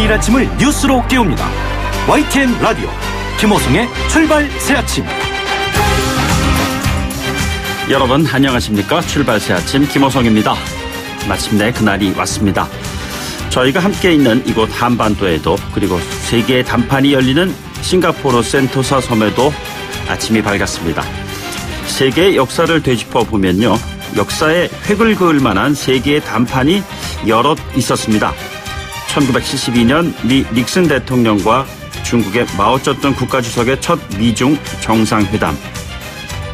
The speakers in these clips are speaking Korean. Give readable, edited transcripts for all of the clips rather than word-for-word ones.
매일 아침을 뉴스로 깨웁니다. YTN 라디오 김호성의 출발 새아침. 여러분 안녕하십니까? 출발 새아침 김호성입니다. 마침내 그날이 왔습니다. 저희가 함께 있는 이곳 한반도에도, 그리고 세계의 단판이 열리는 싱가포르 센토사 섬에도 아침이 밝았습니다. 세계의 역사를 되짚어 보면요, 역사에 획을 그을 만한 세계의 단판이 여럿 있었습니다. 1972년 미 닉슨 대통령과 중국의 마오쩌둥 국가주석의 첫 미중 정상회담.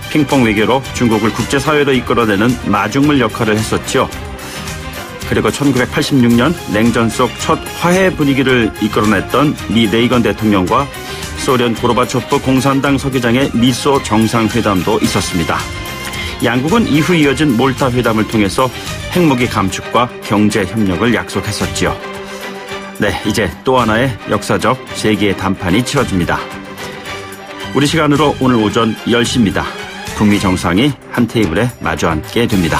핑퐁 외교로 중국을 국제사회로 이끌어내는 마중물 역할을 했었죠. 그리고 1986년 냉전 속 첫 화해 분위기를 이끌어냈던 미 레이건 대통령과 소련 고르바초프 공산당 서기장의 미소 정상회담도 있었습니다. 양국은 이후 이어진 몰타 회담을 통해서 핵무기 감축과 경제 협력을 약속했었지요. 네, 이제 또 하나의 역사적 세계의 단판이 치러집니다. 우리 시간으로 오늘 오전 10시입니다. 북미 정상이 한 테이블에 마주 앉게 됩니다.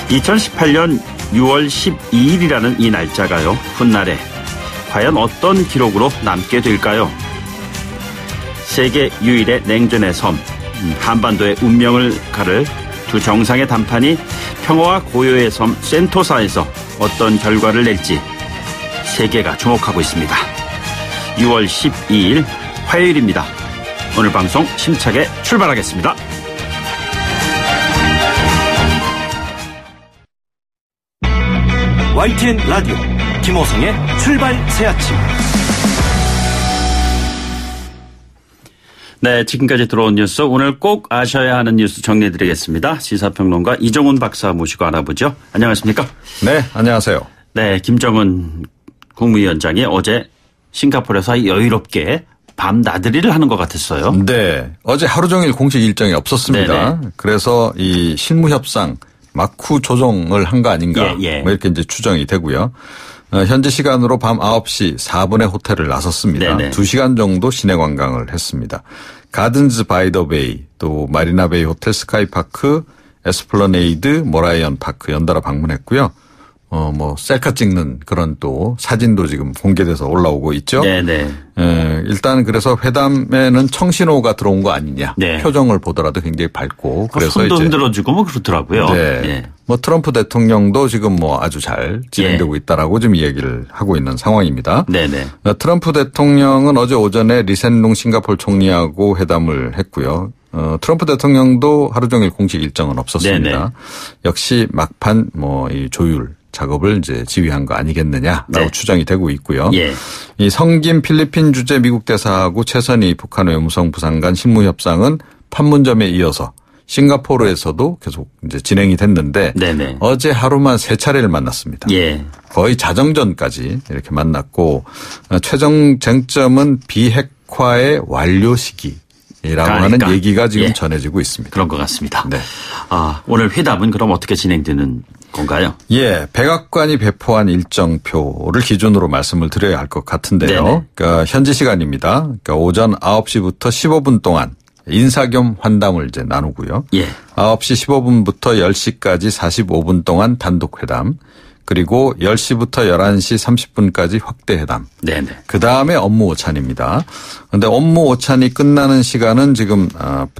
2018년 6월 12일이라는 이 날짜가요, 훗날에 과연 어떤 기록으로 남게 될까요? 세계 유일의 냉전의 섬, 한반도의 운명을 가를 두 정상의 단판이 평화와 고요의 섬 센토사에서 어떤 결과를 낼지 세계가 주목하고 있습니다. 6월 12일 화요일입니다. 오늘 방송 힘차게 출발하겠습니다. YTN 라디오 김호성의 출발 새아침. 네, 지금까지 들어온 뉴스, 오늘 꼭 아셔야 하는 뉴스 정리해드리겠습니다. 시사평론가 이종훈 박사 모시고 알아보죠. 안녕하십니까? 네, 안녕하세요. 네, 김정은 국무위원장이 어제 싱가포르에서 여유롭게 밤 나들이를 하는 것 같았어요. 네, 어제 하루 종일 공식 일정이 없었습니다. 네네. 그래서 이 실무협상 막후 조정을 한 거 아닌가, 뭐 이렇게 이제 추정이 되고요. 현지 시간으로 밤 9시 4분에 호텔을 나섰습니다. 네네. 2시간 정도 시내 관광을 했습니다. 가든즈 바이 더 베이, 또 마리나 베이 호텔 스카이파크, 에스플러네이드, 모라이언 파크 연달아 방문했고요. 뭐 셀카 찍는 그런 또 사진도 지금 공개돼서 올라오고 있죠. 네네. 일단 그래서 회담에는 청신호가 들어온 거 아니냐. 네. 표정을 보더라도 굉장히 밝고. 그래서 손도 흔들어주고 뭐 그렇더라고요. 네. 네. 뭐 트럼프 대통령도 지금 뭐 아주 잘 진행되고 있다라고 좀 얘기를 하고 있는 상황입니다. 네네. 트럼프 대통령은 어제 오전에 리센룽 싱가포르 총리하고 회담을 했고요. 트럼프 대통령도 하루 종일 공식 일정은 없었습니다. 네네. 역시 막판 뭐 이 조율 작업을 이제 지휘한 거 아니겠느냐라고 네. 추정이 되고 있고요. 예. 이 성김 필리핀 주재 미국 대사하고 최선희 북한 외무성 부상간 실무 협상은 판문점에 이어서 싱가포르에서도 계속 이제 진행이 됐는데 네네. 어제 하루만 3차례를 만났습니다. 예. 거의 자정전까지 이렇게 만났고 최종 쟁점은 비핵화의 완료 시기. 이라고 하는 얘기가 지금 전해지고 있습니다. 그런 것 같습니다. 네. 오늘 회담은 그럼 어떻게 진행되는 건가요? 예, 백악관이 배포한 일정표를 기준으로 말씀을 드려야 할 것 같은데요. 네네. 그러니까 현지 시간입니다. 그러니까 오전 9시부터 15분 동안 인사 겸 환담을 이제 나누고요. 예. 9시 15분부터 10시까지 45분 동안 단독 회담. 그리고 10시부터 11시 30분까지 확대 회담. 네네. 그 다음에 업무 오찬입니다. 그런데 업무 오찬이 끝나는 시간은 지금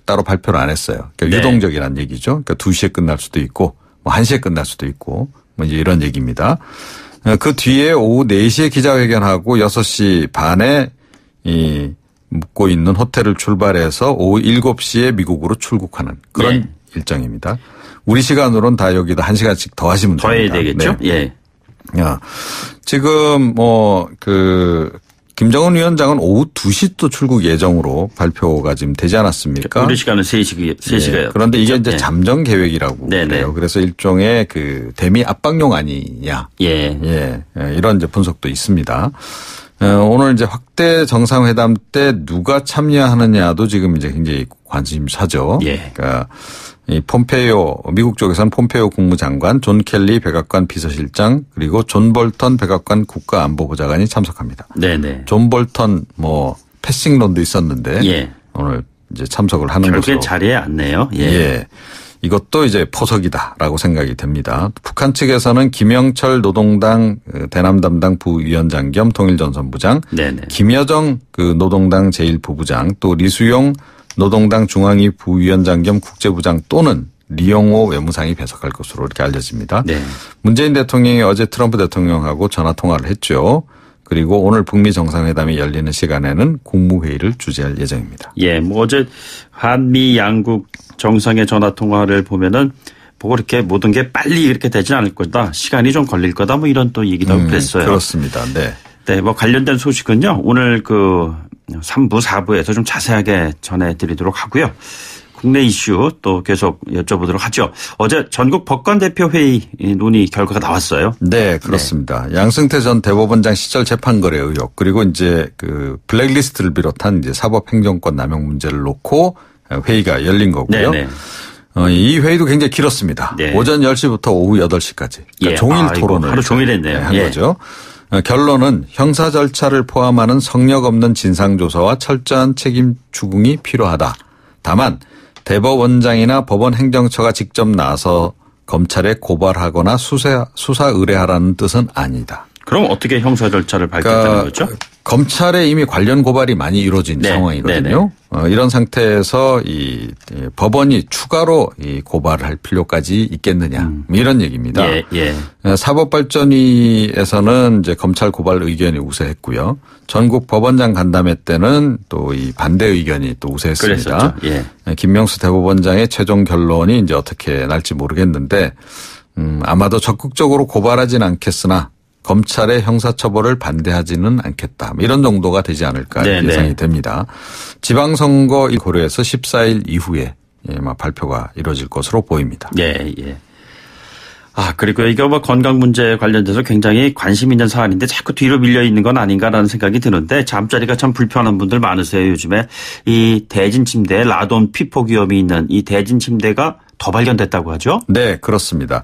따로 발표를 안 했어요. 그러니까 네. 유동적이라는 얘기죠. 그러니까 2시에 끝날 수도 있고, 뭐 1시에 끝날 수도 있고, 뭐 이제 이런 얘기입니다. 그 뒤에 오후 4시에 기자회견하고 6시 반에 이 묵고 있는 호텔을 출발해서 오후 7시에 미국으로 출국하는 그런 네. 일정입니다. 우리 시간으로는 다 여기다 1시간씩 더 하시면 됩니다. 더 해야 되겠죠? 네. 예. 야, 지금 김정은 위원장은 오후 2시 또 출국 예정으로 발표가 지금 되지 않았습니까? 우리 시간은 3시가요. 예. 그런데 이게 이제 잠정 계획이라고 그래요. 그래서 일종의 그 대미 압박용 아니냐. 예. 예. 이런 이제 분석도 있습니다. 오늘 이제 확대 정상회담 때 누가 참여하느냐도 지금 이제 굉장히 관심사죠. 예. 그러니까 이 폼페이오, 미국 쪽에서는 폼페이오 국무장관, 존 켈리 백악관 비서실장, 그리고 존 볼턴 백악관 국가안보보좌관이 참석합니다. 네네. 존 볼턴 뭐 패싱론도 있었는데 예. 오늘 이제 참석을 하는 것으로. 결국엔 자리에 앉네요. 예. 예. 이것도 이제 포석이다라고 생각이 됩니다. 북한 측에서는 김영철 노동당 대남 담당 부위원장 겸 통일전선부장, 네네. 김여정 그 노동당 제1부부장, 또 리수용 노동당 중앙위 부위원장 겸 국제부장 또는 리용호 외무상이 배석할 것으로 이렇게 알려집니다. 네. 문재인 대통령이 어제 트럼프 대통령하고 전화 통화를 했죠. 그리고 오늘 북미 정상회담이 열리는 시간에는 국무회의를 주재할 예정입니다. 예, 뭐 어제 한미 양국 정상의 전화 통화를 보면은 뭐 그렇게 모든 게 빨리 이렇게 되진 않을 거다. 시간이 좀 걸릴 거다. 뭐 이런 또 얘기도 하고 그랬어요. 그렇습니다. 네. 네, 뭐 관련된 소식은요. 오늘 그 3부, 4부에서 좀 자세하게 전해드리도록 하고요. 국내 이슈 또 계속 여쭤보도록 하죠. 어제 전국 법관대표회의 논의 결과가 나왔어요. 네, 그렇습니다. 네. 양승태 전 대법원장 시절 재판거래 의혹 그리고 이제 그 블랙리스트를 비롯한 이제 사법행정권 남용 문제를 놓고 회의가 열린 거고요. 네네. 이 회의도 굉장히 길었습니다. 네. 오전 10시부터 오후 8시까지. 그러니까 종일 토론을 하루 종일 했네요. 한 거죠. 결론은 형사 절차를 포함하는 성역 없는 진상조사와 철저한 책임 추궁이 필요하다. 다만 대법원장이나 법원 행정처가 직접 나서 검찰에 고발하거나 수사 의뢰하라는 뜻은 아니다. 그럼 어떻게 형사 절차를 밟겠다는 거죠? 검찰에 이미 관련 고발이 많이 이루어진 상황이거든요. 이런 상태에서 이 법원이 추가로 이 고발을 할 필요까지 있겠느냐 이런 얘기입니다. 예, 예. 사법발전위에서는 이제 검찰 고발 의견이 우세했고요. 전국 법원장 간담회 때는 또 이 반대 의견이 또 우세했습니다. 예. 김명수 대법원장의 최종 결론이 이제 어떻게 날지 모르겠는데 아마도 적극적으로 고발하진 않겠으나 검찰의 형사처벌을 반대하지는 않겠다. 이런 정도가 되지 않을까 예상이 됩니다. 지방선거 고려해서 14일 이후에 발표가 이루어질 것으로 보입니다. 예, 예. 아, 그리고 이거 뭐 건강 문제에 관련돼서 굉장히 관심 있는 사안인데 자꾸 뒤로 밀려 있는 건 아닌가라는 생각이 드는데 잠자리가 참 불편한 분들 많으세요. 요즘에 이 대진 침대, 라돈 피폭 위험이 있는 이 대진 침대가 더 발견됐다고 하죠? 네, 그렇습니다.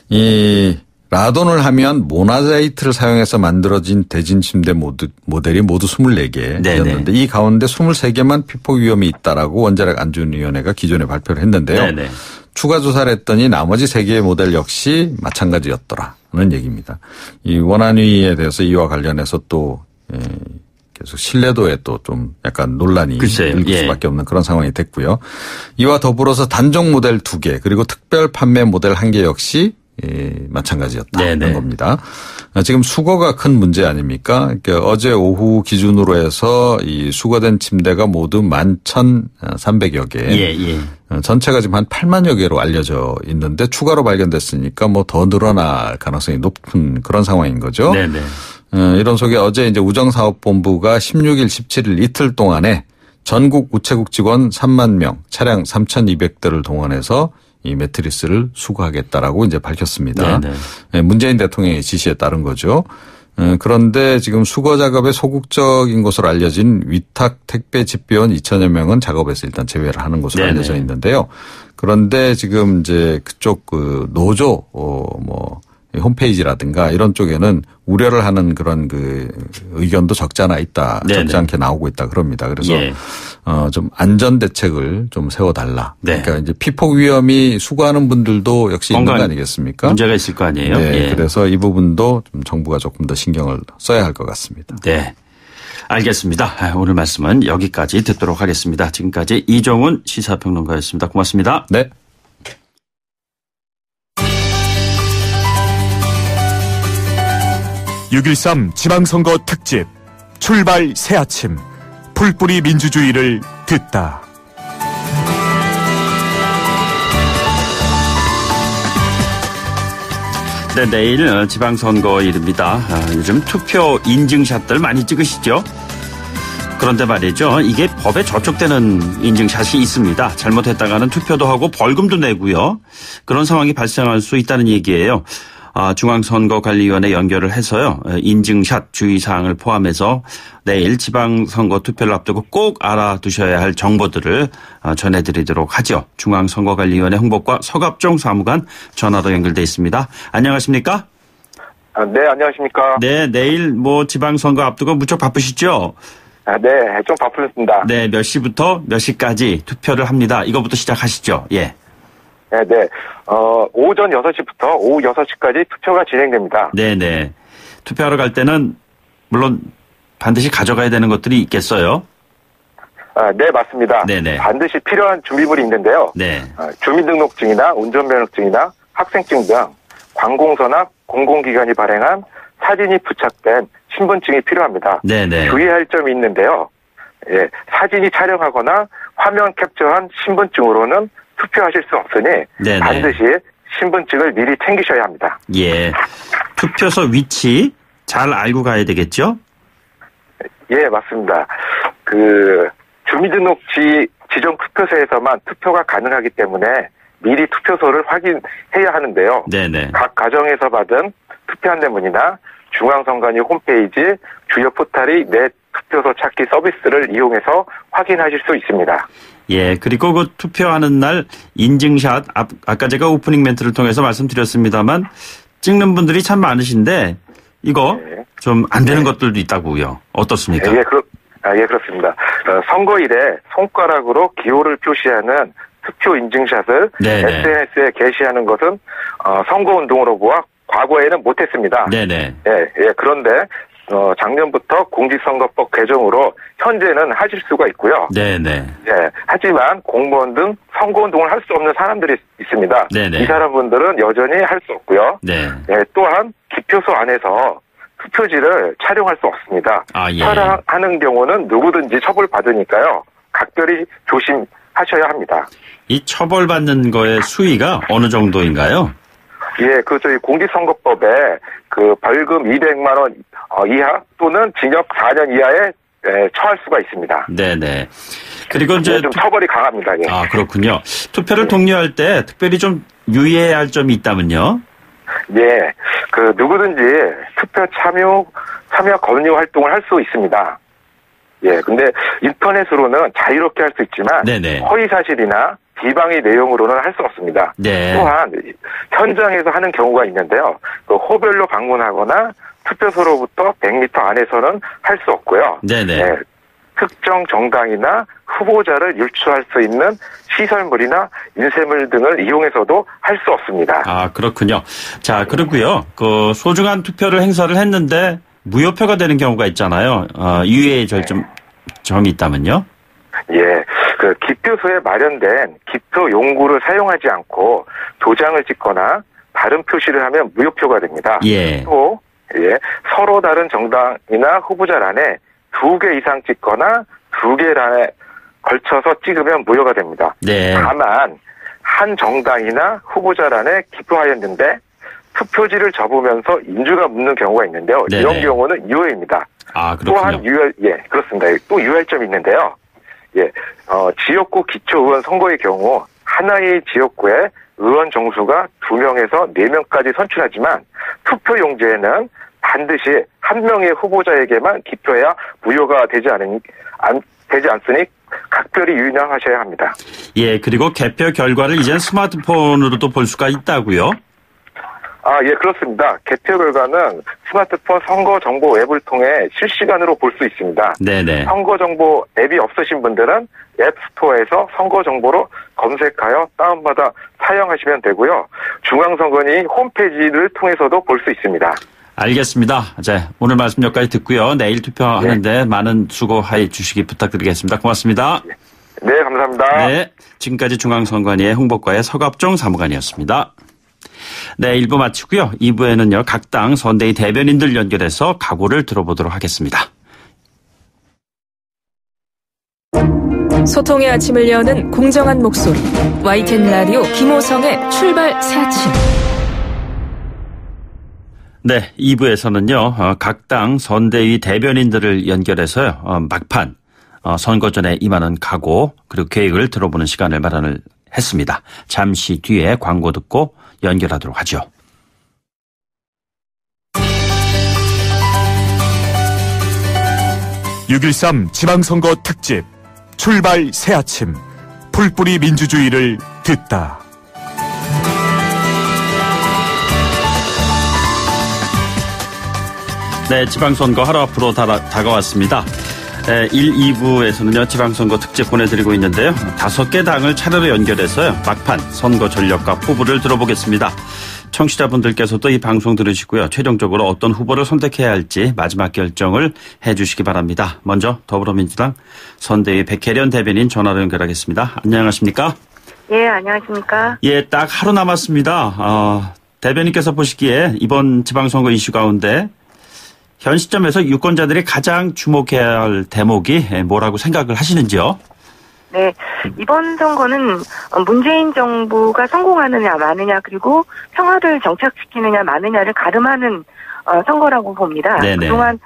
이 라돈을 하면 모나자이트를 사용해서 만들어진 대진 침대 모델이 모두 24개였는데 이 가운데 23개만 피폭 위험이 있다라고 원자력 안전위원회가 기존에 발표를 했는데요. 네네. 추가 조사를 했더니 나머지 3개의 모델 역시 마찬가지였더라는 얘기입니다. 이 원안위에 대해서 이와 관련해서 또 계속 신뢰도에 또 좀 약간 논란이 일을 수밖에 없는 그런 상황이 됐고요. 이와 더불어서 단종 모델 2개 그리고 특별 판매 모델 1개 역시 마찬가지였다는 겁니다. 지금 수거가 큰 문제 아닙니까? 그러니까 어제 오후 기준으로 해서 이 수거된 침대가 모두 11,300여 개. 예. 전체가 지금 한 8만여 개로 알려져 있는데 추가로 발견됐으니까 뭐 더 늘어날 가능성이 높은 그런 상황인 거죠. 네네. 이런 속에 어제 이제 우정사업본부가 16일, 17일 이틀 동안에 전국 우체국 직원 3만 명, 차량 3,200대를 동원해서 이 매트리스를 수거하겠다라고 이제 밝혔습니다. 문재인 대통령의 지시에 따른 거죠. 그런데 지금 수거 작업에 소극적인 것으로 알려진 위탁 택배 집배원 2,000여 명은 작업에서 일단 제외를 하는 것으로 알려져 있는데요. 그런데 지금 이제 그쪽 그 노조 홈페이지라든가 이런 쪽에는 우려를 하는 그런 그 의견도 적지 않게 나오고 있다 그럽니다. 그래서 좀 안전 대책을 좀 세워달라. 그러니까 이제 피폭 위험이 수거하는 분들도 역시 있는 거 아니겠습니까? 문제가 있을 거 아니에요. 네. 그래서 이 부분도 좀 정부가 조금 더 신경을 써야 할 것 같습니다. 네. 알겠습니다. 오늘 말씀은 여기까지 듣도록 하겠습니다. 지금까지 이종훈 시사평론가였습니다. 고맙습니다. 네. (6.13) 지방선거 특집 출발 새아침 풀뿌리 민주주의를 듣다. 네, 내일 지방선거일입니다. 요즘 투표 인증샷들 많이 찍으시죠? 그런데 말이죠. 이게 법에 저촉되는 인증샷이 있습니다. 잘못했다가는 투표도 하고 벌금도 내고요. 그런 상황이 발생할 수 있다는 얘기예요. 중앙선거관리위원회 연결을 해서요. 인증샷 주의사항을 포함해서 내일 지방선거 투표를 앞두고 꼭 알아두셔야 할 정보들을 전해드리도록 하죠. 중앙선거관리위원회 홍보과 서갑종 사무관 전화로 연결돼 있습니다. 안녕하십니까? 네, 안녕하십니까? 네, 내일 지방선거 앞두고 무척 바쁘시죠? 네, 좀 바쁘습니다. 네, 몇 시부터 몇 시까지 투표를 합니다. 이거부터 시작하시죠. 예. 네. 오전 6시부터 오후 6시까지 투표가 진행됩니다. 네네. 투표하러 갈 때는 물론 반드시 가져가야 되는 것들이 있겠어요? 네, 맞습니다. 네네. 반드시 필요한 준비물이 있는데요. 네. 주민등록증이나 운전면허증이나 학생증 등 관공서나 공공기관이 발행한 사진이 부착된 신분증이 필요합니다. 네네. 주의할 점이 있는데요. 예, 사진이 촬영하거나 화면 캡처한 신분증으로는 투표하실 수 없으니 네네. 반드시 신분증을 미리 챙기셔야 합니다. 예. 투표소 위치 잘 알고 가야 되겠죠? 예, 맞습니다. 주민등록지 지정 투표소에서만 투표가 가능하기 때문에 미리 투표소를 확인해야 하는데요. 네네. 각 가정에서 받은 투표 안내문이나 중앙선관위 홈페이지 주요 포털의 내 투표소 찾기 서비스를 이용해서 확인하실 수 있습니다. 예, 그리고 그 투표하는 날 인증샷, 아까 제가 오프닝 멘트를 통해서 말씀드렸습니다만 찍는 분들이 참 많으신데 이거 네. 좀 안 되는 것들도 있다고요. 어떻습니까? 예, 그렇습니다. 선거일에 손가락으로 기호를 표시하는 투표 인증샷을 네네. SNS에 게시하는 것은 선거운동으로 보아 과거에는 못했습니다. 네네. 예, 그런데 작년부터 공직선거법 개정으로 현재는 하실 수가 있고요. 네네. 예, 하지만 공무원 등 선거운동을 할 수 없는 사람들이 있습니다. 네네. 이 사람분들은 여전히 할 수 없고요. 네. 예, 또한 기표소 안에서 투표지를 촬영할 수 없습니다. 예. 촬영하는 경우는 누구든지 처벌받으니까요. 각별히 조심하셔야 합니다. 이 처벌받는 거의 수위가 어느 정도인가요? 예, 저희 공직선거법에 벌금 200만 원 이하 또는 징역 4년 이하에 처할 수가 있습니다. 네네. 그리고 이제 좀 처벌이 강합니다. 예. 아, 그렇군요. 투표를 독려할 때 특별히 좀 유의해야 할 점이 있다면요? 예, 누구든지 투표 참여 권유 활동을 할 수 있습니다. 예, 근데 인터넷으로는 자유롭게 할 수 있지만 네네. 허위 사실이나 비방의 내용으로는 할 수 없습니다. 네. 또한 현장에서 하는 경우가 있는데요. 호별로 방문하거나 투표소로부터 100m 안에서는 할 수 없고요. 네네. 예, 특정 정당이나 후보자를 유추할 수 있는 시설물이나 인쇄물 등을 이용해서도 할 수 없습니다. 아, 그렇군요. 자, 그리고요. 소중한 투표를 행사를 했는데 무효표가 되는 경우가 있잖아요. 유예의 점이 있다면요? 예, 기표소에 마련된 기표 용구를 사용하지 않고 도장을 찍거나 다른 표시를 하면 무효표가 됩니다. 예. 또 서로 다른 정당이나 후보자란에 2개 이상 찍거나 2개란에 걸쳐서 찍으면 무효가 됩니다. 네. 다만 한 정당이나 후보자란에 기표하였는데 투표지를 접으면서 인주가 묻는 경우가 있는데요. 네네. 이런 경우는 유효입니다. 아, 그렇군요. 또한 그렇습니다. 또 유효할 점이 있는데요. 예, 지역구 기초의원 선거의 경우 하나의 지역구에 의원 정수가 2명에서 4명까지 선출하지만 투표 용지에는 반드시 한 명의 후보자에게만 기표해야 무효가 되지 않으니 각별히 유념하셔야 합니다. 예, 그리고 개표 결과를 이젠 스마트폰으로도 볼 수가 있다고요? 예, 그렇습니다. 개표 결과는 스마트폰 선거정보 앱을 통해 실시간으로 볼 수 있습니다. 네네. 선거정보 앱이 없으신 분들은 앱스토어에서 선거정보로 검색하여 다운받아 사용하시면 되고요. 중앙선관위 홈페이지를 통해서도 볼 수 있습니다. 알겠습니다. 자, 오늘 말씀 여기까지 듣고요. 내일 투표하는데 많은 수고해 주시기 부탁드리겠습니다. 고맙습니다. 네, 감사합니다. 네, 지금까지 중앙선관위의 홍보과의 서갑종 사무관이었습니다. 네, 1부 마치고요. 2부에는요. 각 당 선대위 대변인들 연결해서 각오를 들어보도록 하겠습니다. 소통의 아침을 여는 공정한 목소리 YTN 라디오 김호성의 출발 새 아침. 네, 2부에서는요. 각 당 선대위 대변인들을 연결해서요. 막판 선거 전에 임하는 각오 그리고 계획을 들어보는 시간을 마련을 했습니다. 잠시 뒤에 광고 듣고 연결하도록 하죠. (6.13) 지방선거 특집 출발 새아침 풀뿌리 민주주의를 듣다. 네, 지방선거 하루 앞으로 다가왔습니다. 1, 2부에서는요, 지방선거 특집 보내드리고 있는데요. 5개 당을 차례로 연결해서요, 막판 선거 전략과 포부를 들어보겠습니다. 청취자분들께서도 이 방송 들으시고요, 최종적으로 어떤 후보를 선택해야 할지 마지막 결정을 해 주시기 바랍니다. 먼저 더불어민주당 선대위 백혜련 대변인 전화로 연결하겠습니다. 안녕하십니까? 예, 안녕하십니까? 예, 딱 하루 남았습니다. 대변인께서 보시기에 이번 지방선거 이슈 가운데 현 시점에서 유권자들이 가장 주목해야 할 대목이 뭐라고 생각을 하시는지요? 네, 이번 선거는 문재인 정부가 성공하느냐 마느냐 그리고 평화를 정착시키느냐 마느냐를 가름하는 선거라고 봅니다. 네네. 그동안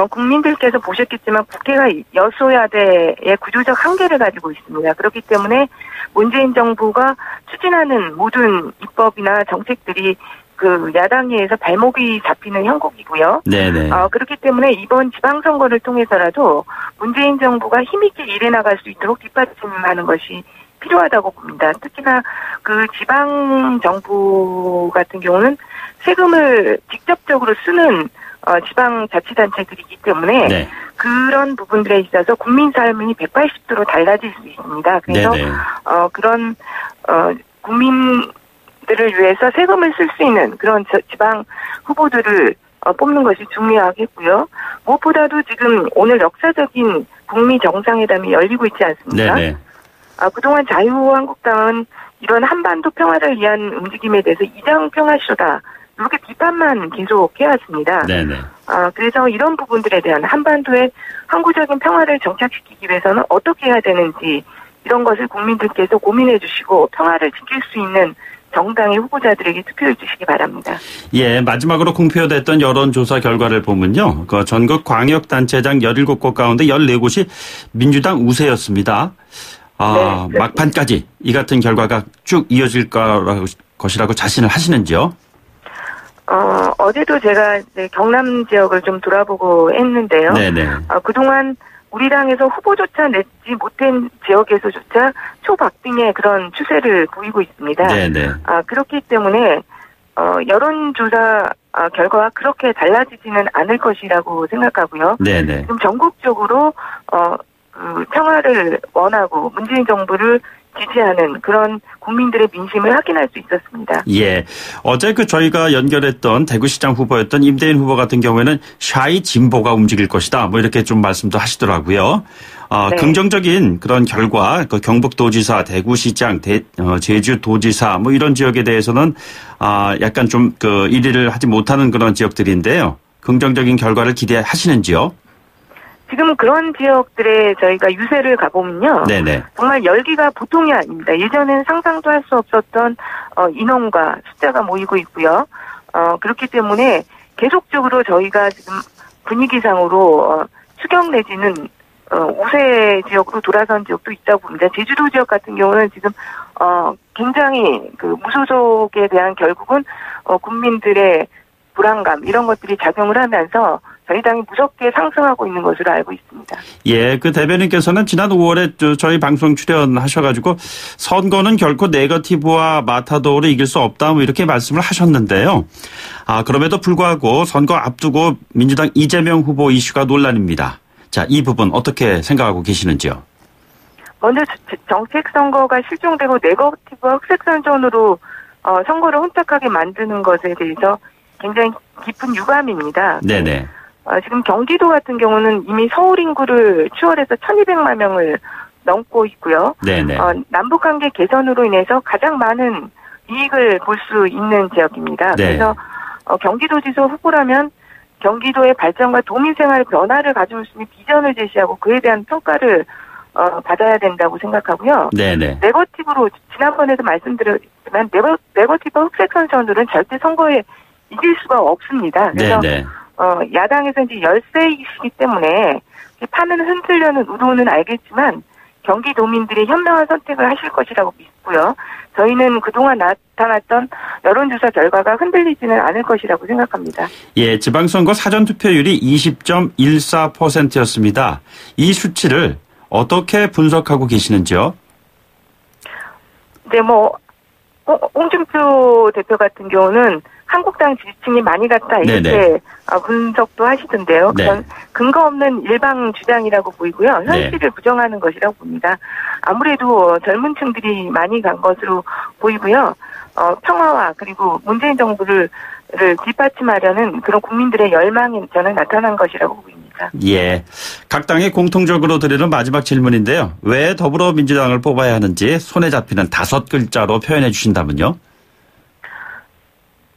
국민들께서 보셨겠지만 국회가 여소야대의 구조적 한계를 가지고 있습니다. 그렇기 때문에 문재인 정부가 추진하는 모든 입법이나 정책들이 그 야당에서 발목이 잡히는 형국이고요. 네네. 그렇기 때문에 이번 지방선거를 통해서라도 문재인 정부가 힘있게 일해 나갈 수 있도록 뒷받침하는 것이 필요하다고 봅니다. 특히나 그 지방 정부 같은 경우는 세금을 직접적으로 쓰는 지방자치단체들이기 때문에 네. 그런 부분들에 있어서 국민 삶이 180도로 달라질 수 있습니다. 그래서 네네. 그런 국민들을 위해서 세금을 쓸 수 있는 그런 지방 후보들을 뽑는 것이 중요하겠고요. 무엇보다도 지금 오늘 역사적인 북미 정상회담이 열리고 있지 않습니까? 네네. 그동안 자유한국당은 이런 한반도 평화를 위한 움직임에 대해서 이장 평화쇼다 이렇게 비판만 계속 해왔습니다. 네네. 그래서 이런 부분들에 대한 한반도의 항구적인 평화를 정착시키기 위해서는 어떻게 해야 되는지 이런 것을 국민들께서 고민해 주시고 평화를 지킬 수 있는 정당의 후보자들에게 투표해 주시기 바랍니다. 예, 마지막으로 공표됐던 여론조사 결과를 보면요. 그 전국 광역단체장 17곳 가운데 14곳이 민주당 우세였습니다. 네, 막판까지 이 같은 결과가 쭉 이어질 것이라고 자신을 하시는지요? 어제도 제가 경남 지역을 좀 돌아보고 했는데요. 네네. 그동안 우리 당에서 후보조차 내지 못한 지역에서조차 초박빙의 그런 추세를 보이고 있습니다. 네네. 그렇기 때문에 여론조사 결과가 그렇게 달라지지는 않을 것이라고 생각하고요. 네네. 지금 전국적으로 그 평화를 원하고 문재인 정부를 지지하는 그런 국민들의 민심을 확인할 수 있었습니다. 예. 어제 저희가 연결했던 대구시장 후보였던 임대인 후보 같은 경우에는 샤이 진보가 움직일 것이다. 뭐 이렇게 좀 말씀도 하시더라고요. 네. 긍정적인 그런 결과, 그 경북도지사, 대구시장, 제주도지사 뭐 이런 지역에 대해서는 약간 좀 그 1위를 하지 못하는 그런 지역들인데요. 긍정적인 결과를 기대하시는지요? 지금 그런 지역들에 저희가 유세를 가보면요. 네네. 정말 열기가 보통이 아닙니다. 예전엔 상상도 할 수 없었던 인원과 숫자가 모이고 있고요. 그렇기 때문에 계속적으로 저희가 지금 분위기상으로 추경 내지는 우세 지역으로 돌아선 지역도 있다고 봅니다. 제주도 지역 같은 경우는 지금 굉장히 그 무소속에 대한 결국은 국민들의 불안감 이런 것들이 작용을 하면서 저희 당이 무섭게 상승하고 있는 것으로 알고 있습니다. 예, 그 대변인께서는 지난 5월에 저희 방송 출연하셔가지고 선거는 결코 네거티브와 마타도로 이길 수 없다 뭐 이렇게 말씀을 하셨는데요. 그럼에도 불구하고 선거 앞두고 민주당 이재명 후보 이슈가 논란입니다. 자, 이 부분 어떻게 생각하고 계시는지요? 먼저 정책 선거가 실종되고 네거티브와 흑색선전으로 선거를 혼탁하게 만드는 것에 대해서 굉장히 깊은 유감입니다. 네네. 지금 경기도 같은 경우는 이미 서울 인구를 추월해서 1200만 명을 넘고 있고요. 네네. 남북관계 개선으로 인해서 가장 많은 이익을 볼 수 있는 지역입니다. 네. 그래서 경기도지사 후보라면 경기도의 발전과 도민생활 변화를 가져올 수 있는 비전을 제시하고 그에 대한 평가를 받아야 된다고 생각하고요. 네네. 네거티브로 지난번에도 말씀드렸지만 네거티브 흑색선전들은 절대 선거에 이길 수가 없습니다. 그래서 네네. 야당에서 이제 열세이시기 때문에 판을 흔들려는 의도는 알겠지만 경기도민들이 현명한 선택을 하실 것이라고 믿고요. 저희는 그동안 나타났던 여론조사 결과가 흔들리지는 않을 것이라고 생각합니다. 예, 지방선거 사전투표율이 20.14%였습니다. 이 수치를 어떻게 분석하고 계시는지요? 네, 홍준표 대표 같은 경우는 한국당 지지층이 많이 갔다 이렇게 네네. 분석도 하시던데요. 네. 그건 근거 없는 일방 주장이라고 보이고요. 현실을 부정하는 것이라고 봅니다. 아무래도 젊은 층들이 많이 간 것으로 보이고요. 평화와 그리고 문재인 정부를 뒷받침하려는 그런 국민들의 열망이 저는 나타난 것이라고 보입니다. 예. 각 당이 공통적으로 드리는 마지막 질문인데요. 왜 더불어민주당을 뽑아야 하는지 손에 잡히는 5글자로 표현해 주신다면요?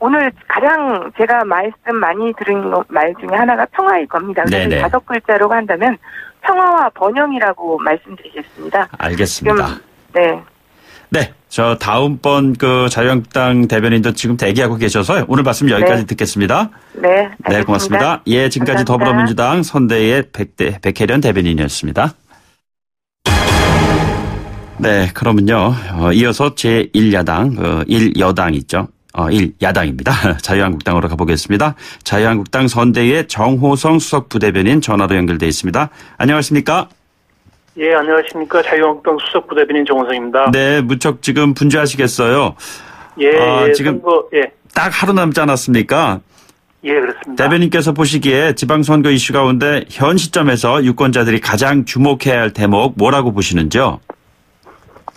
오늘 가장 제가 말씀 많이 들은 말 중에 하나가 평화일 겁니다. 그래서 네네. 5글자로 한다면 평화와 번영이라고 말씀드리겠습니다. 알겠습니다. 지금, 네. 네. 저 다음번 자유한국당 대변인도 지금 대기하고 계셔서요. 오늘 말씀 여기까지 네. 듣겠습니다. 네. 알겠습니다. 네, 고맙습니다. 예, 지금까지 감사합니다. 더불어민주당 선대의 백혜련 대변인이었습니다. 네, 그러면요. 이어서 제1야당, 1여당 있죠. 1야당입니다. 자유한국당으로 가보겠습니다. 자유한국당 선대의 정호성 수석 부대변인 전화로 연결돼 있습니다. 안녕하십니까? 예, 안녕하십니까. 자유한국당 수석 부대변인 정호성입니다. 네, 무척 지금 분주하시겠어요. 예, 지금 선거, 예. 딱 하루 남지 않았습니까? 예, 그렇습니다. 대변인께서 보시기에 지방선거 이슈 가운데 현 시점에서 유권자들이 가장 주목해야 할 대목 뭐라고 보시는지요?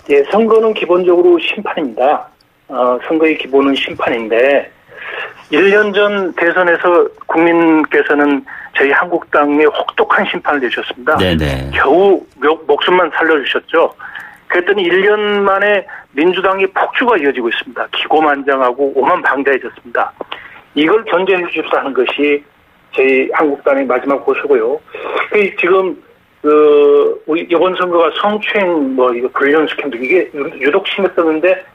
예, 선거는 기본적으로 심판입니다. 선거의 기본은 심판인데 1년 전 대선에서 국민께서는 저희 한국당에 혹독한 심판을 내주셨습니다. 네네. 겨우 목숨만 살려주셨죠. 그랬더니 1년 만에 민주당이 폭주가 이어지고 있습니다. 기고만장하고 오만방자해졌습니다. 이걸 견제해 주십사는 것이 저희 한국당의 마지막 고소고요. 지금 우리 이번 선거가 성추행 이거 불륜 스캔들 이게 유독 심했었는데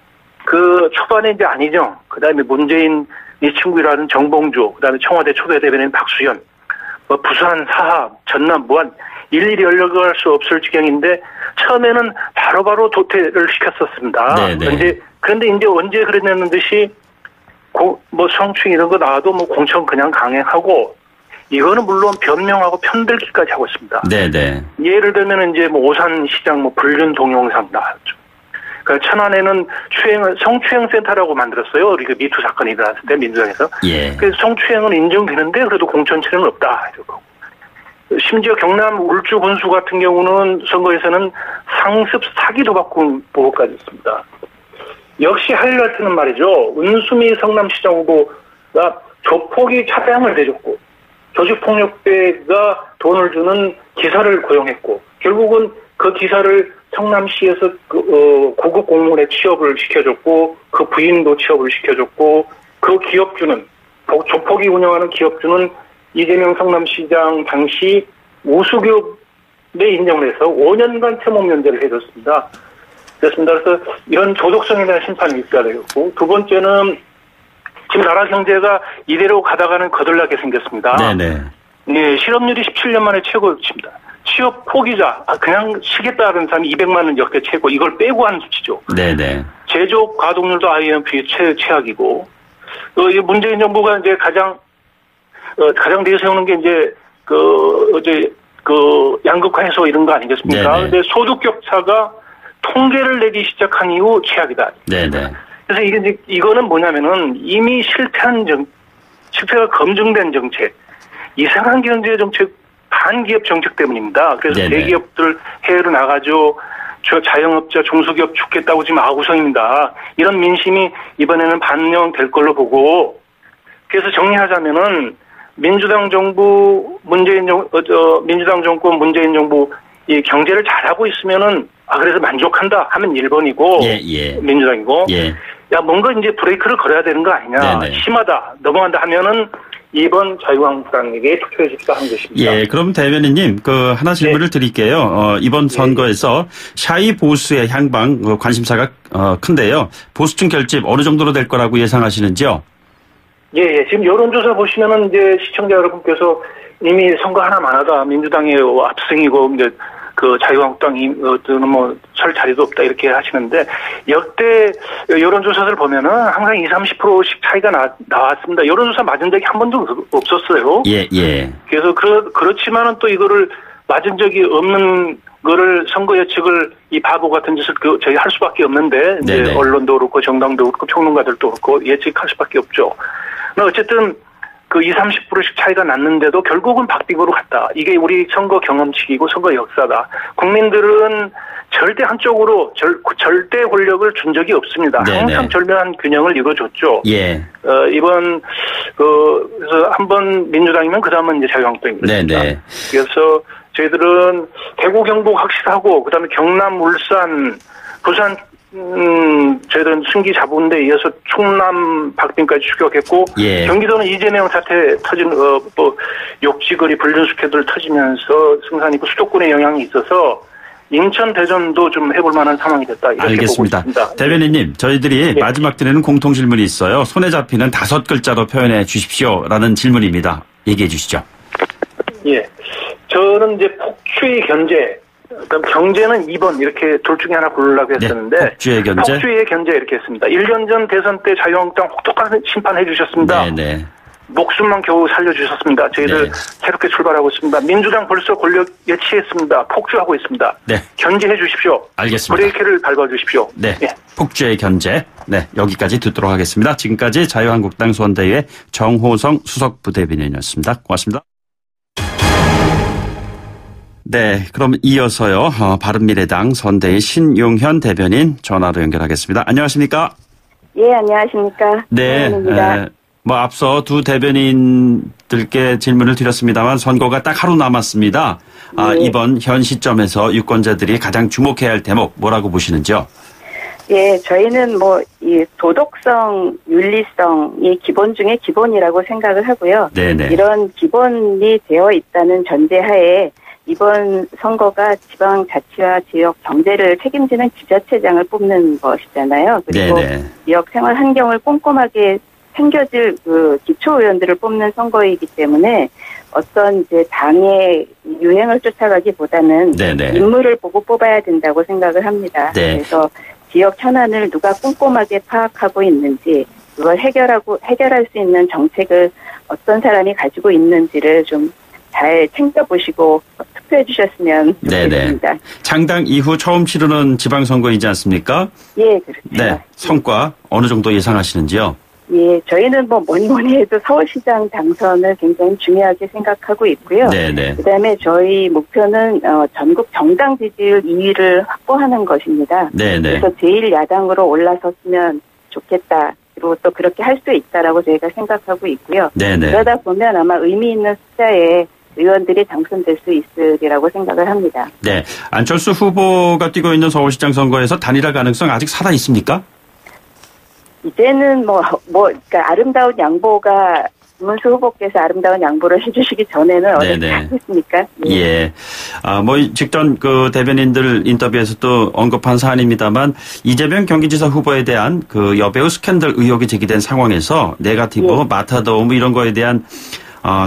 그 초반에 이제 안희정, 그다음에 문재인 이 친구라는 정봉주, 그다음에 청와대 초대 대변인 박수현, 부산, 사합, 전남, 무안 일일이 연락을 할 수 없을 지경인데 처음에는 바로바로 도태를 시켰었습니다. 그런데 이제 언제 그랬냐는 듯이 성추행 이런 거 나와도 공천 그냥 강행하고 이거는 물론 변명하고 편들기까지 하고 있습니다. 네네. 예를 들면 이제 오산시장 불륜 동영상 나왔죠. 그러니까 천안에는 성추행 센터라고 만들었어요. 우리 미투 사건이 일어났을 때 민주당에서. 예. 그래서 성추행은 인정되는데 그래도 공천 체는 없다. 이러고. 심지어 경남 울주 군수 같은 경우는 선거에서는 상습 사기도 받고 보고까지 있습니다. 역시 하이라이트는 말이죠. 은수미 성남시장 후보가 조폭이 차량을 대줬고 조직폭력배가 돈을 주는 기사를 고용했고 결국은 그 기사를 성남시에서 고급 공무원에 취업을 시켜줬고 그 부인도 취업을 시켜줬고 그 기업주는 조폭이 운영하는 기업주는 이재명 성남시장 당시 우수기업에 인정을 해서 5년간 채무 면제를 해줬습니다. 그래서 이런 조독성에 대한 심판이 있어야 되겠고 두 번째는 지금 나라 경제가 이대로 가다가는 거들나게 생겼습니다. 네네. 네, 실업률이 17년 만에 최고치입니다. 취업 포기자, 그냥 쉬겠다는 사람이 200만 원 역대 최고, 이걸 빼고 하는 수치죠. 네네. 제조업 가동률도 IMF 최악이고, 문재인 정부가 이제 가장 내세우는 게 이제, 양극화 해소 이런 거 아니겠습니까? 네네. 근데 소득 격차가 통계를 내기 시작한 이후 최악이다. 네네. 그래서 이거는 뭐냐면은 이미 실패가 검증된 정책, 이상한 경제 정책, 반기업 정책 때문입니다. 그래서 네네. 대기업들 해외로 나가죠. 자영업자, 중소기업 죽겠다고 지금 아우성입니다. 이런 민심이 이번에는 반영될 걸로 보고, 그래서 정리하자면은 민주당 정권 문재인 정부 이 경제를 잘하고 있으면은 그래서 만족한다 하면 1번이고 민주당이고 뭔가 이제 브레이크를 걸어야 되는 거 아니냐. 네네. 심하다, 넘어간다 하면은 2번 자유한국당에게 투표해 줍시다 하는 것입니다. 예, 그럼 대변인님 하나 질문을 드릴게요. 이번 선거에서 샤이 보수의 향방 관심사가 큰데요. 보수층 결집 어느 정도로 될 거라고 예상하시는지요? 예. 지금 여론조사 보시면은 이제 시청자 여러분께서 이미 선거 하나만 하다 민주당의 압승이고 이제 자유한국당이 설 자리도 없다 이렇게 하시는데 역대 여론조사를 보면은 항상 20-30%씩 차이가 나왔습니다. 여론조사 맞은 적이 한 번도 없었어요. 예. 그래서 그렇지만은 또 이거를 맞은 적이 없는 그거를 선거 예측을 이 바보 같은 짓을 저희 할 수밖에 없는데 이제 네네. 언론도 그렇고 정당도 그렇고 평론가들도 그렇고 예측할 수밖에 없죠. 어쨌든 그 20-30%씩 차이가 났는데도 결국은 박빙으로 갔다. 이게 우리 선거 경험칙이고 선거 역사다. 국민들은 절대 한쪽으로 절대 권력을 준 적이 없습니다. 네네. 항상 절묘한 균형을 이루어줬죠. 예. 이번 그래서 한번 민주당이면 그 다음은 이제 자유한국당입니다. 네네. 그래서 저희들은 대구 경북 확실하고 그다음에 경남 울산 부산 저희들은 승기 잡은 데 이어서 충남 박빙까지 추격했고 예. 경기도는 이재명 사태 터진 욕지거리 불륜스케들 터지면서 승산이 있고 수도권의 영향이 있어서 인천 대전도 좀 해볼 만한 상황이 됐다. 이렇게 알겠습니다. 보고 있습니다. 대변인님, 저희들이 예. 마지막 드리는 공통 질문이 있어요. 손에 잡히는 5글자로 표현해 주십시오라는 질문입니다. 얘기해 주시죠. 예. 저는 이제 폭주의 견제, 그다음 경제는 2번 이렇게 둘 중에 하나 고르려고 했었는데 네, 폭주의 견제. 폭주의 견제 이렇게 했습니다. 1년 전 대선 때 자유한국당 혹독한 심판해 주셨습니다. 네네. 목숨만 겨우 살려주셨습니다. 저희들 네. 새롭게 출발하고 있습니다. 민주당 벌써 권력 예치했습니다. 폭주하고 있습니다. 네. 견제해 주십시오. 알겠습니다. 브레이크를 밟아주십시오. 네. 예. 폭주의 견제. 네. 여기까지 듣도록 하겠습니다. 지금까지 자유한국당 선대위의 정호성 수석 부대변인이었습니다. 고맙습니다. 네. 그럼 이어서요. 바른미래당 선대위 신용현 대변인 전화로 연결하겠습니다. 안녕하십니까? 예, 안녕하십니까. 네. 뭐 앞서 두 대변인들께 질문을 드렸습니다만 선거가 딱 하루 남았습니다. 네. 이번 현 시점에서 유권자들이 가장 주목해야 할 대목 뭐라고 보시는지요? 예, 저희는 이 도덕성, 윤리성이 기본 중에 기본이라고 생각을 하고요. 네네. 이런 기본이 되어 있다는 전제하에 이번 선거가 지방자치와 지역 경제를 책임지는 지자체장을 뽑는 것이잖아요. 그리고 네네. 지역 생활 환경을 꼼꼼하게 챙겨줄 기초의원들을 뽑는 선거이기 때문에 어떤 이제 당의 유행을 쫓아가기보다는 네네. 인물을 보고 뽑아야 된다고 생각을 합니다. 네. 그래서 지역 현안을 누가 꼼꼼하게 파악하고 있는지, 그걸 해결할 수 있는 정책을 어떤 사람이 가지고 있는지를 좀 잘 챙겨보시고 투표해 주셨으면 좋겠습니다. 네네. 창당 이후 처음 치르는 지방선거이지 않습니까? 예, 그렇습니다. 네. 성과 어느 정도 예상하시는지요? 예, 저희는 뭐니 해도 서울시장 당선을 굉장히 중요하게 생각하고 있고요. 네네. 그다음에 저희 목표는 전국 정당 지지율 2위를 확보하는 것입니다. 네네. 그래서 제1야당으로 올라섰으면 좋겠다. 그리고 또 그렇게 할 수 있다라고 저희가 생각하고 있고요. 네네. 그러다 보면 아마 의미 있는 숫자의 의원들이 당선될 수 있으리라고 생각을 합니다. 네. 안철수 후보가 뛰고 있는 서울시장 선거에서 단일화 가능성 아직 살아 있습니까? 이제는 그러니까 아름다운 양보가 김문수 후보께서 아름다운 양보를 해주시기 전에는 어떻게 하겠습니까? 예. 직전 그 대변인들 인터뷰에서도 언급한 사안입니다만 이재명 경기지사 후보에 대한 그 여배우 스캔들 의혹이 제기된 상황에서 네거티브, 마타도움 이런 거에 대한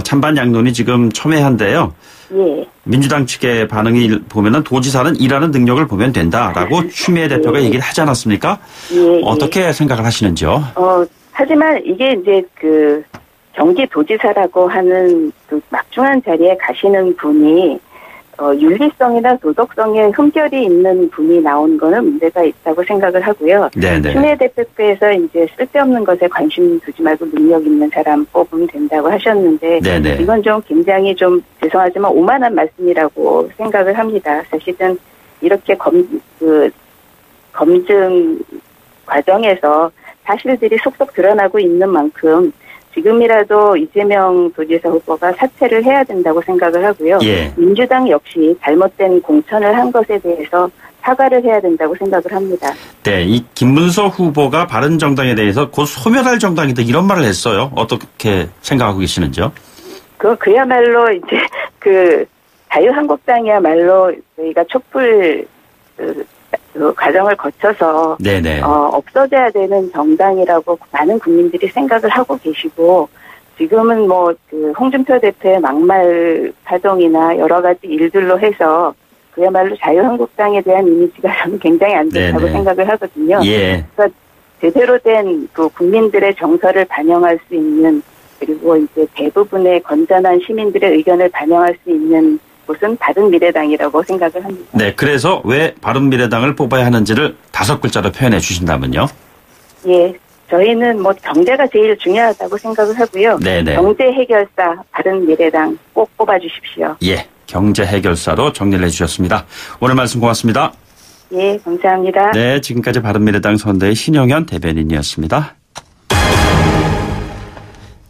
찬반 양론이 지금 첨예한데요. 예. 민주당 측의 반응이 보면은 도지사는 일하는 능력을 보면 된다라고 추미애 대표가 얘기를 하지 않았습니까? 예. 어떻게 생각을 하시는지요? 하지만 이게 이제 경기도지사라고 하는 그 막중한 자리에 가시는 분이 윤리성이나 도덕성에 흠결이 있는 분이 나온 거는 문제가 있다고 생각을 하고요. 네네. 추미애 대표께서 이제 쓸데없는 것에 관심 두지 말고 능력 있는 사람 뽑으면 된다고 하셨는데 네네. 이건 좀 굉장히 좀 죄송하지만 오만한 말씀이라고 생각을 합니다. 사실은 이렇게 검증 과정에서 사실들이 속속 드러나고 있는 만큼 지금이라도 이재명 도지사 후보가 사퇴를 해야 된다고 생각을 하고요. 예. 민주당 역시 잘못된 공천을 한 것에 대해서 사과를 해야 된다고 생각을 합니다. 네, 이 김문수 후보가 바른정당에 대해서 곧 소멸할 정당이다 이런 말을 했어요. 어떻게 생각하고 계시는지요? 그야말로 이제 자유한국당이야말로 저희가 촛불 과정을 거쳐서 네네. 없어져야 되는 정당이라고 많은 국민들이 생각을 하고 계시고 지금은 홍준표 대표의 막말 파동이나 여러 가지 일들로 해서 그야말로 자유한국당에 대한 이미지가 저는 굉장히 안 좋다고 네네. 생각을 하거든요. 예. 그래서 제대로 된 국민들의 정서를 반영할 수 있는 그리고 이제 대부분의 건전한 시민들의 의견을 반영할 수 있는 곳은 바른미래당이라고 생각을 합니다. 네, 그래서 왜 바른미래당을 뽑아야 하는지를 5글자로 표현해 주신다면요? 예, 저희는 뭐 경제가 제일 중요하다고 생각을 하고요. 네네. 경제 해결사 바른미래당 꼭 뽑아주십시오. 예, 경제 해결사로 정리를 해주셨습니다. 오늘 말씀 고맙습니다. 예, 감사합니다. 네, 지금까지 바른미래당 선대의 신영현 대변인이었습니다.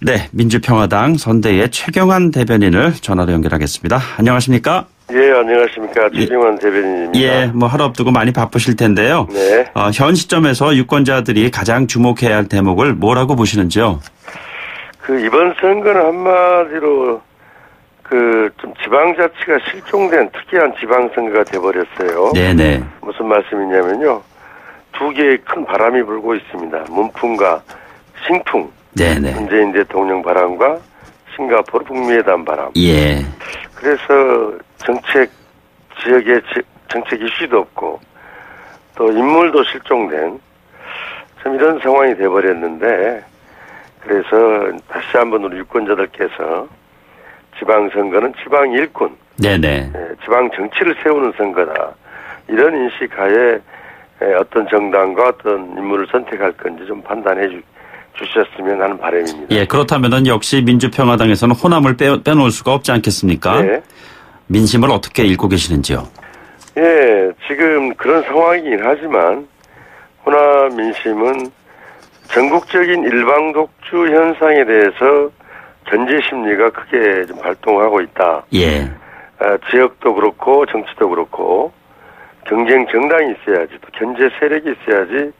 네, 민주평화당 선대의 최경환 대변인을 전화로 연결하겠습니다. 안녕하십니까? 예, 안녕하십니까. 최경환 대변인입니다. 예, 뭐 하루 앞두고 많이 바쁘실 텐데요. 네. 현 시점에서 유권자들이 가장 주목해야 할 대목을 뭐라고 보시는지요? 이번 선거는 한마디로 좀 지방자치가 실종된 특이한 지방선거가 돼버렸어요. 네네. 무슨 말씀이냐면요. 두 개의 큰 바람이 불고 있습니다. 문풍과 신풍. 네네. 문재인 대통령 바람과 싱가포르 북미회담 바람. 예. 그래서 지역의 정책 이슈도 없고 또 인물도 실종된 참 이런 상황이 돼버렸는데 그래서 다시 한번 우리 유권자들께서 지방선거는 지방 일꾼, 네네. 지방 정치를 세우는 선거다. 이런 인식하에 어떤 정당과 어떤 인물을 선택할 건지 좀 판단해 주셨으면 하는 바람입니다. 예, 그렇다면은 역시 민주평화당에서는 호남을 빼놓을 수가 없지 않겠습니까? 네. 민심을 어떻게 읽고 계시는지요? 예, 지금 그런 상황이긴 하지만 호남 민심은 전국적인 일방 독주 현상에 대해서 견제 심리가 크게 좀 발동하고 있다. 예. 지역도 그렇고 정치도 그렇고 경쟁 정당이 있어야지 또 견제 세력이 있어야지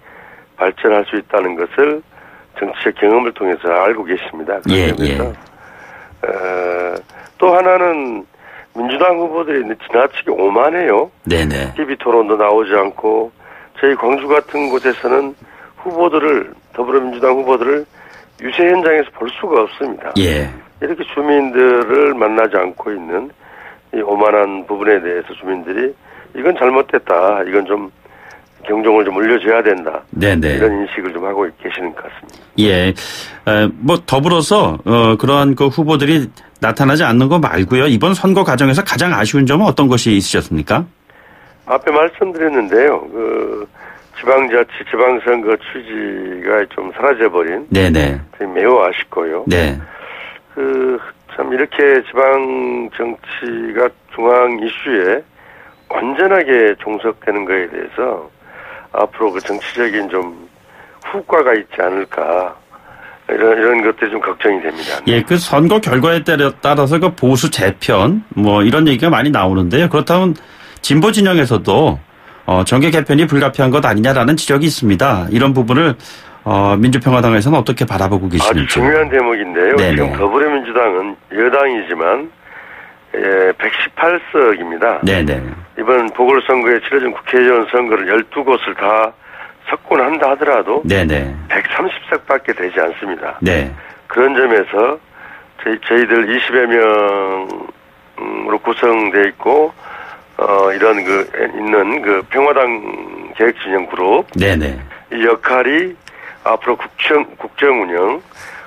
발전할 수 있다는 것을 정치적 경험을 통해서 알고 계십니다. 예, 그래서 또 하나는 민주당 후보들이 지나치게 오만해요. 네네. TV 토론도 나오지 않고 저희 광주 같은 곳에서는 더불어민주당 후보들을 유세 현장에서 볼 수가 없습니다. 예. 이렇게 주민들을 만나지 않고 있는 이 오만한 부분에 대해서 주민들이 이건 잘못됐다. 이건 좀 경종을 좀 울려줘야 된다. 네네. 이런 인식을 좀 하고 계시는 것 같습니다. 예. 뭐 더불어서 그러한 그 후보들이 나타나지 않는 거 말고요. 이번 선거 과정에서 가장 아쉬운 점은 어떤 것이 있으셨습니까? 앞에 말씀드렸는데요. 지방자치, 지방선거 취지가 좀 사라져버린. 네네. 매우 아쉽고요. 네. 참 이렇게 지방 정치가 중앙 이슈에 완전하게 종속되는 것에 대해서 앞으로 정치적인 좀 후과가 있지 않을까. 이런 것들이 좀 걱정이 됩니다. 예, 선거 결과에 따라서 보수 재편, 이런 얘기가 많이 나오는데요. 그렇다면 진보 진영에서도 정계 개편이 불가피한 것 아니냐라는 지적이 있습니다. 이런 부분을 민주평화당에서는 어떻게 바라보고 계시는지. 아주 중요한 대목인데요. 네네. 지금 더불어민주당은 여당이지만 118석입니다. 네네. 이번 보궐선거에 치러진 국회의원 선거를 12곳을 다 석권한다 하더라도 네네. 130석밖에 되지 않습니다. 네. 그런 점에서 저희들 20여 명으로 구성되어 있고 있는 평화당 계획진영 그룹. 네네. 이 역할이 앞으로 국정 운영,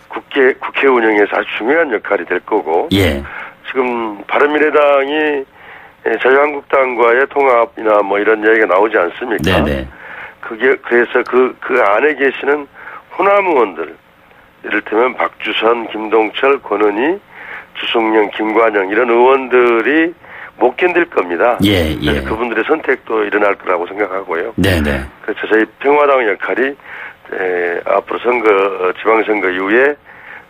국회 운영에서 아주 중요한 역할이 될 거고. 예. 지금 바른미래당이 자유한국당과의 통합이나 이런 이야기가 나오지 않습니까? 네네. 그래서 그 안에 계시는 호남 의원들, 이를테면 박주선, 김동철, 권은희, 주승용, 김관영 이런 의원들이 못 견딜 겁니다. 예. 그래서 그분들의 선택도 일어날 거라고 생각하고요. 네네. 그래서 저희 평화당 역할이 앞으로 지방선거 이후에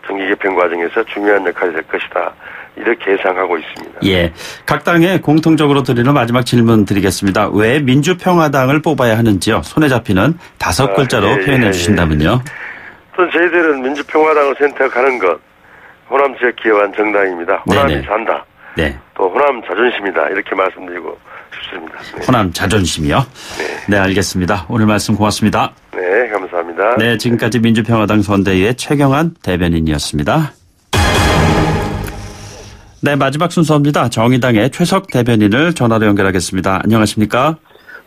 정기 개편 과정에서 중요한 역할이 될 것이다. 이렇게 예상하고 있습니다. 예. 각 당에 공통적으로 드리는 마지막 질문 드리겠습니다. 왜 민주평화당을 뽑아야 하는지요? 손에 잡히는 5글자로 표현해 주신다면요. 또 저희들은 민주평화당을 선택하는 것, 호남 지역 기여한 정당입니다. 호남이 네네. 산다. 네. 또 호남 자존심이다. 이렇게 말씀드리고 싶습니다. 네. 호남 자존심이요? 네, 알겠습니다. 오늘 말씀 고맙습니다. 네, 감사합니다. 네, 지금까지 민주평화당 선대위의 최경환 대변인이었습니다. 네, 마지막 순서입니다. 정의당의 최석 대변인을 전화로 연결하겠습니다. 안녕하십니까?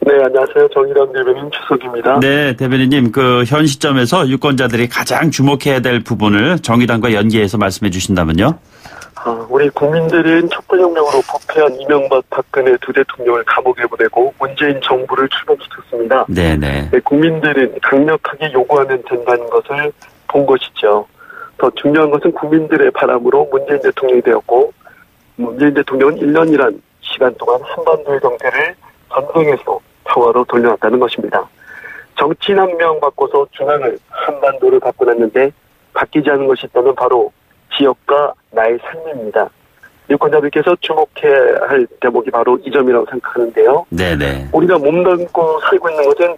네, 안녕하세요. 정의당 대변인 추석입니다. 네, 대변인님, 현 시점에서 유권자들이 가장 주목해야 될 부분을 정의당과 연계해서 말씀해 주신다면요? 우리 국민들은 촛불혁명으로 부패한 이명박, 박근혜 두 대통령을 감옥에 보내고 문재인 정부를 출범시켰습니다. 네네. 네, 국민들은 강력하게 요구하면 된다는 것을 본 것이죠. 더 중요한 것은 국민들의 바람으로 문재인 대통령이 되었고, 문재인 대통령은 1년이란 시간 동안 한반도의 정세를 전쟁에서 평화로 돌려놨다는 것입니다. 정치인 한 명 바꿔서 중앙을 한반도를 바꿔놨는데 바뀌지 않은 것이 있다면 바로 지역과 나의 삶입니다. 유권자들께서 주목해야 할 대목이 바로 이 점이라고 생각하는데요. 네네. 우리가 몸담고 살고 있는 것은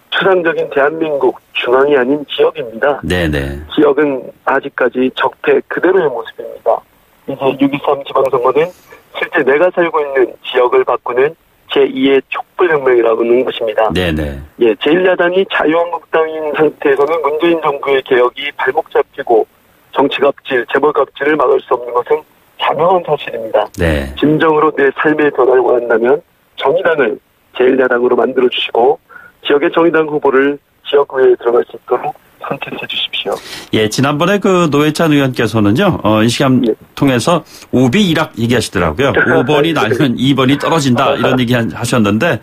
추상적인 대한민국 중앙이 아닌 지역입니다. 네네. 지역은 아직까지 적폐 그대로의 모습입니다. 이제 6.23 지방선거는 실제 내가 살고 있는 지역을 바꾸는 제2의 촛불혁명이라고 하는 것입니다. 네네. 예, 제1야당이 자유한국당인 상태에서는 문재인 정부의 개혁이 발목 잡히고 정치 갑질, 재벌 갑질을 막을 수 없는 것은 자명한 사실입니다. 네. 진정으로 내 삶의 변화를 원한다면 정의당을 제1야당으로 만들어주시고 지역의 정의당 후보를 지역의회에 들어갈 수 있도록 선택해 주십시오. 예, 지난번에 노회찬 의원께서는요, 이 시간 통해서 오비일학 얘기하시더라고요. 5번이 나면 2번이 떨어진다, 이런 얘기 하셨는데,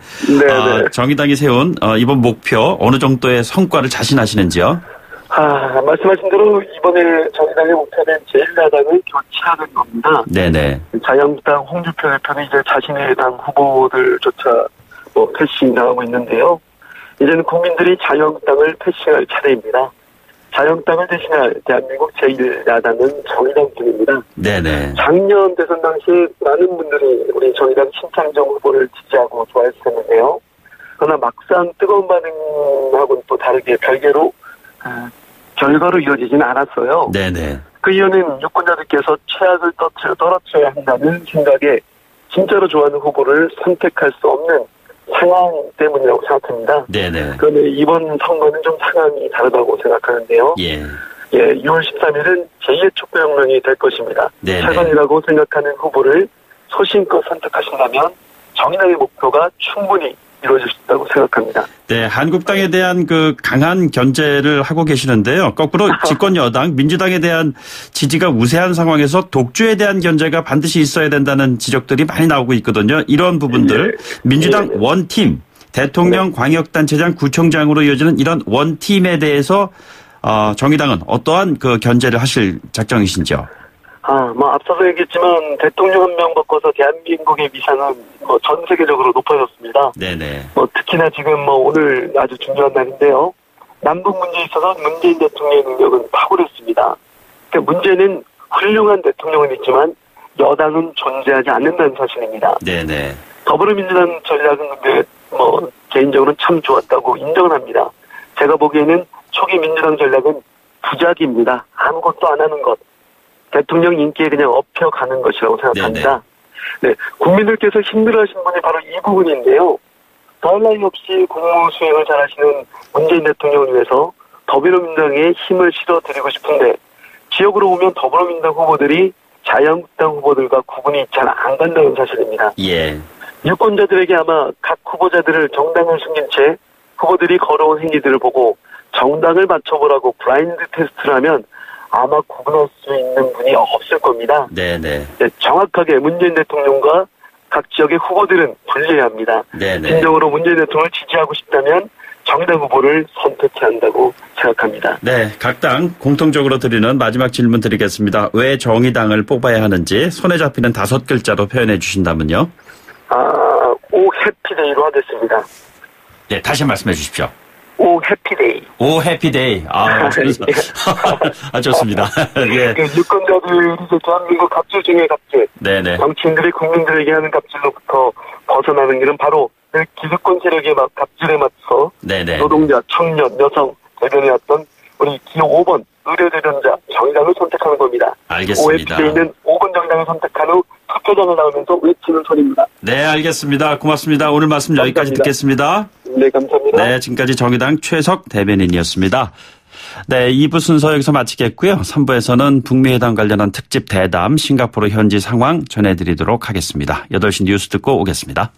정의당이 세운 이번 목표, 어느 정도의 성과를 자신하시는지요? 말씀하신 대로 이번에 정의당의 목표는 제1야당을 교체하는 겁니다. 네네. 자유한국당 홍준표 대표는 이제 자신의 당 후보들조차 패싱당하고 있는데요. 이제는 국민들이 자유한국당을 패싱할 차례입니다. 자유한국당을 대신할 대한민국 제1야당은 정의당뿐입니다. 네네. 작년 대선 당시 많은 분들이 우리 정의당 신창정 후보를 지지하고 좋아했었는데요. 그러나 막상 뜨거운 반응하고는 또 다르게 별개로 결과로 이어지지는 않았어요. 네네. 그 이유는 유권자들께서 최악을 떨어뜨려야 한다는 생각에 진짜로 좋아하는 후보를 선택할 수 없는 상황 때문이라고 생각합니다. 네네. 그런데 이번 선거는 좀 상황이 다르다고 생각하는데요. 예, 6월 13일은 제2의 촛불혁명이 될 것입니다. 최선이라고 생각하는 후보를 소신껏 선택하신다면 정의당의 목표가 충분히 이루어질 수 있다고 생각합니다. 네, 한국당에 대한 강한 견제를 하고 계시는데요. 거꾸로 집권 여당 민주당에 대한 지지가 우세한 상황에서 독주에 대한 견제가 반드시 있어야 된다는 지적들이 많이 나오고 있거든요. 이런 부분들 민주당 원팀, 대통령, 광역단체장, 구청장으로 이어지는 이런 원팀에 대해서 정의당은 어떠한 견제를 하실 작정이신지요? 앞서서 얘기했지만 대통령 한 명 바꿔서 대한민국의 위상은 전 세계적으로 높아졌습니다. 네네. 특히나 지금 오늘 아주 중요한 날인데요. 남북 문제에 있어서 문재인 대통령의 능력은 탁월했습니다. 그러니까 문제는 훌륭한 대통령은 있지만 여당은 존재하지 않는다는 사실입니다. 네네. 더불어민주당 전략은 근데 개인적으로는 참 좋았다고 인정을 합니다. 제가 보기에는 초기 민주당 전략은 부작입니다. 아무것도 안 하는 것. 대통령 인기에 그냥 업혀가는 것이라고 생각합니다. 네, 국민들께서 힘들어하신 분이 바로 이 부분인데요. 더할 나위 없이 공무 수행을 잘하시는 문재인 대통령을 위해서 더불어민주당에 힘을 실어드리고 싶은데 지역으로 보면 더불어민주당 후보들이 자유한국당 후보들과 구분이 잘 안 간다는 사실입니다. 예. 유권자들에게 아마 각 후보자들을 정당을 숨긴 채 후보들이 걸어온 행위들을 보고 정당을 맞춰보라고 블라인드 테스트를 하면 아마 구분할 수 있는 분이 없을 겁니다. 네네. 네, 정확하게 문재인 대통령과 각 지역의 후보들은 분리해야 합니다. 네네. 진정으로 문재인 대통령을 지지하고 싶다면 정의당 후보를 선택해야 한다고 생각합니다. 네, 각 당 공통적으로 드리는 마지막 질문 드리겠습니다. 왜 정의당을 뽑아야 하는지 손에 잡히는 5글자로 표현해 주신다면요? 오 해피데이로 하겠습니다. 네, 다시 말씀해 주십시오. 오 해피데이. 오 해피데이. 좋습니다. 예. 유권자들이 이제 대한민국 갑질 중에 갑질. 네네. 정치인들이 국민들에게 하는 갑질로부터 벗어나는 길은 바로 기득권 세력의 갑질에 맞서 네네. 노동자, 청년, 여성 대변해왔던 우리 기호 5번 의료 대변자 정의당을 선택하는 겁니다. 알겠습니다. OFJ는 5번 정의당을 선택한 후 투표장을 나오면서 외치는 소리입니다. 네, 알겠습니다. 고맙습니다. 오늘 말씀 감사합니다. 여기까지 듣겠습니다. 네, 감사합니다. 네, 지금까지 정의당 최석 대변인이었습니다. 네, 2부 순서 여기서 마치겠고요. 3부에서는 북미회담 관련한 특집 대담 싱가포르 현지 상황 전해드리도록 하겠습니다. 8시 뉴스 듣고 오겠습니다.